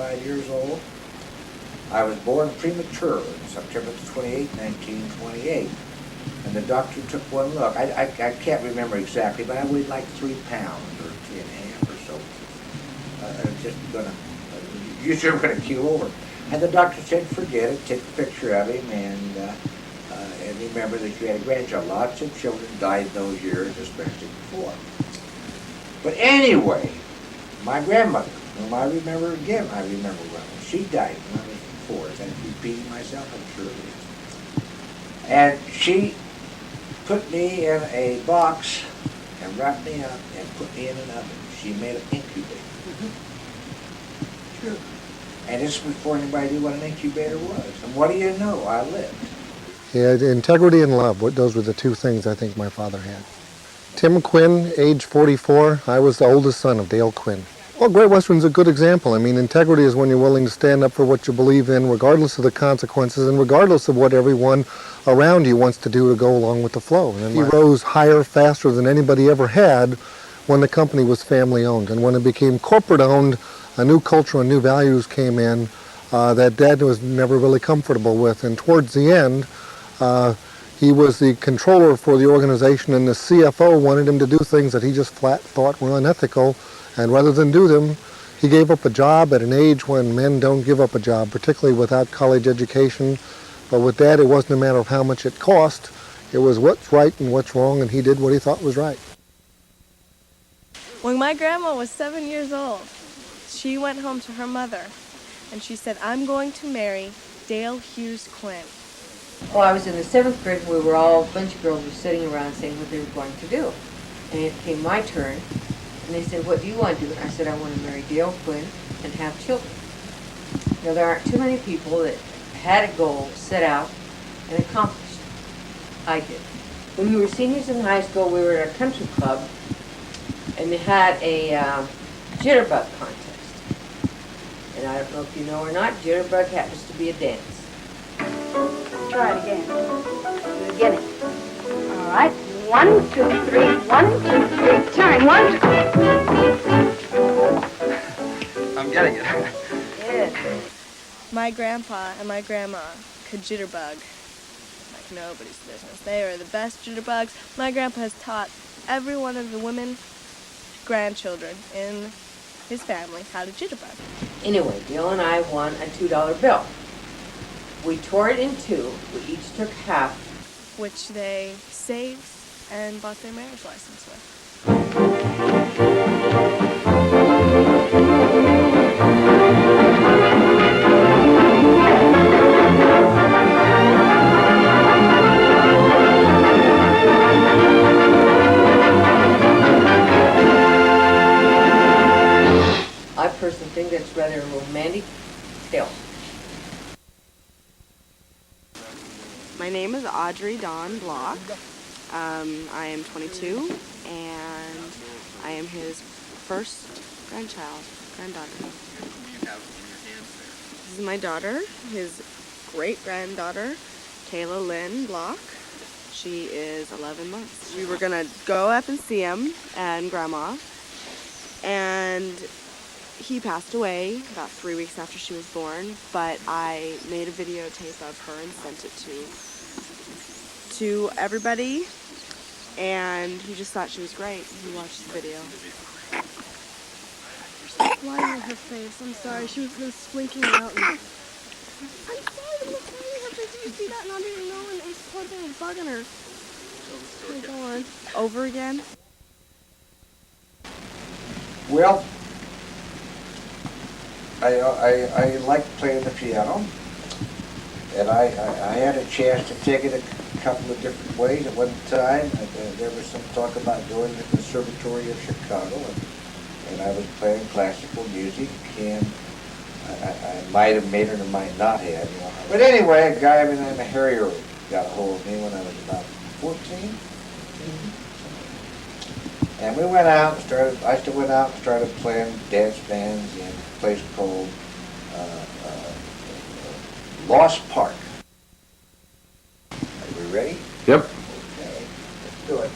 25 years old. I was born premature, September 28, 1928. And the doctor took one look. I can't remember exactly, but I weighed like 3 pounds or 3.5 or so. Just gonna, you sure gonna keel over. And the doctor said, forget it, take a picture of him, and remember that you had a grandchild. Lots of children died those years, especially before. But anyway, my grandmother, whom I remember again, I remember well, she died when I was 4. Is that repeating myself? I'm sure it is. And she put me in a box and wrapped me up and put me in an oven. She made an incubator. Sure. And this was before anybody knew what an incubator was. And what do you know? I lived. Yeah, integrity and love. Those were the two things I think my father had. Tim Quinn, age 44. I was the oldest son of Dale Quinn. Well, Great Western's a good example. I mean, integrity is when you're willing to stand up for what you believe in, regardless of the consequences and regardless of what everyone around you wants to do to go along with the flow. And he rose higher, faster than anybody ever had when the company was family-owned. And when it became corporate-owned, a new culture and new values came in that Dad was never really comfortable with. And towards the end, he was the controller for the organization, and the CFO wanted him to do things that he just flat thought were unethical. And rather than do them, he gave up a job at an age when men don't give up a job, particularly without college education. But with Dad, it wasn't a matter of how much it cost. It was what's right and what's wrong, and he did what he thought was right. When my grandma was 7 years old, she went home to her mother, and she said, I'm going to marry Dale Hughes Quinn. Well, I was in the 7th grade, and we were all, a bunch of girls were sitting around saying what they were going to do. And it came my turn, and they said, what do you want to do? And I said, I want to marry Dale Quinn and have children. Now, there aren't too many people that had a goal, set out, and accomplished. I did. When we were seniors in high school, we were at a country club, and they had a jitterbug contest. And I don't know if you know or not, jitterbug happens to be a dance. Try it again. From the beginning. All right. 1, 2, 3. 1, 2, 3. Turn. 1, 2. I'm getting it. Yes. My grandpa and my grandma could jitterbug like nobody's business. They are the best jitterbugs. My grandpa has taught every one of the women grandchildren in his family how to jitterbug. Anyway, Dale and I won a $2 bill. We tore it in two. We each took half. Which they saved and bought their marriage license with. I personally think that's rather a romantic tale. My name is Audrey Dawn Block. I am 22, and I am his first granddaughter. This is my daughter, his great-granddaughter, Kayla Lynn Block. She is 11 months. We were going to go up and see him and Grandma, and he passed away about 3 weeks after she was born, but I made a videotape of her and sent it to everybody, and he just thought she was great. He watched the video. Why on her face? I'm sorry. She was just blinking out. I'm sorry, but what's wrong with her face? Did you see that? Not even knowing it's poor thing was bugging her. Okay, go on. Over again? Well, I like playing the piano, and I had a chance to take it a couple of different ways. At one time, there was some talk about going to the Conservatory of Chicago, and I was playing classical music, and I might have made it or might not have. You know. But anyway, a guy named Harrier got a hold of me when I was about 14. And we went out and started, I still went out and started playing dance bands in a place called Lost Park. Are we ready? Yep. Okay, let's do it.